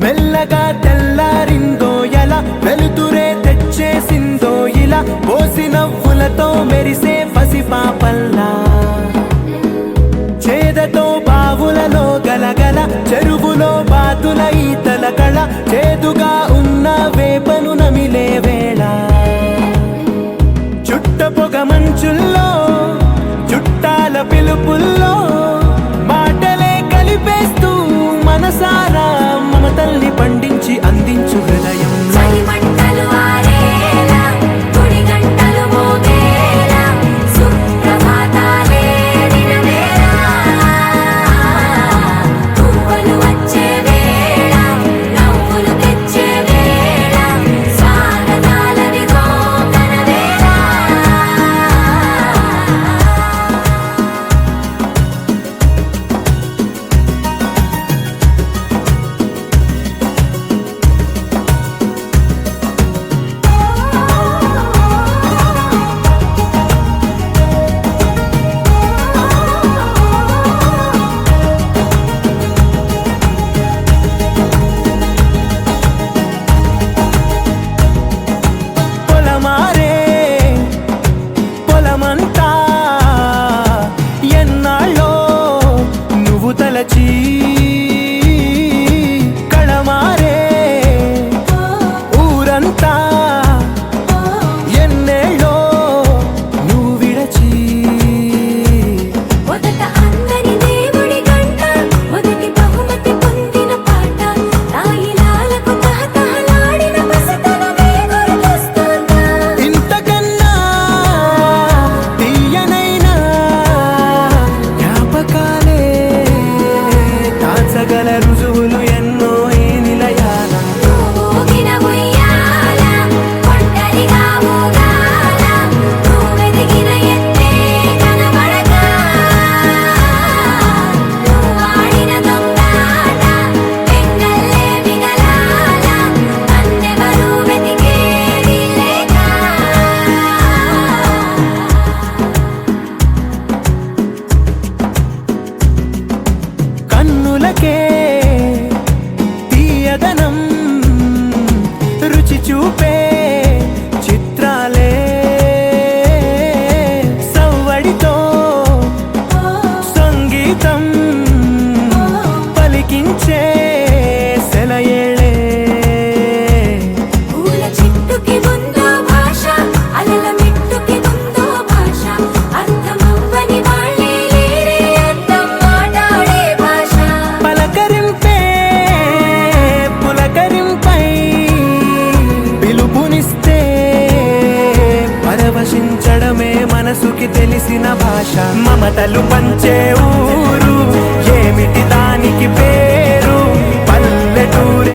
మెల్లగా తెల్లారిందో ఎలా వెలుతురే తెచ్చేసిందో ఇలా పోసి నవ్వులతో మెరిసే పసిపాపల్లా చేదతో బావులలో గలగల చెరువులో బాతుల ఈతల కళ చేదుగా ఉన్న వేపను నమిలే వేళ చుట్ట పొగ మంచుల్లో చుట్టాల పిలుపుల్లో మాటలే కలిపేస్తూ మనసారా మమతల్ని పండించి అందించు హృదయం కళమారే ఊరంతా ఎన్నేళ్ళో నువ్వు విడచి మొదట అందరి దేవుడి గంట మొదటి బహుమతి పొందిన పాట తాయిలాలకు తహతహలాడిన పసితనమే గుర్తొస్తుందా ఇంతకన్నా తీయనైనా జ్ఞాపకాలే దాచగల రుజువులు ఎన్నో ఈ నిలయాల ఊగిన ఉయ్యాల ఒంటరిగా ఊగాల నువ్వెదిగిన ఎత్తే కనబడక నువ్వాడిన దొంగాట పెంగల్లే మిగలాల నన్నెవరూ వెతికేది లేక కన్నులకే తీయదనం రుచి చూపే చిత్రాలే సవ్వడితో సంగీతం పలికించే సెలయేళే పూల చెట్టుకి ఉందో భాష అలల మిట్టుకి ఉందో భాష అర్థమవ్వని వాళ్ళే లేరే అర్థం మాట్లాడే భాష పలకరింపే పులకరింపై పిలుపునిస్తే పరవశించడమే మనసుకి తెలిసిన భాష మమతలు పంచే ఊరు ఏమిటి దానికి పేరు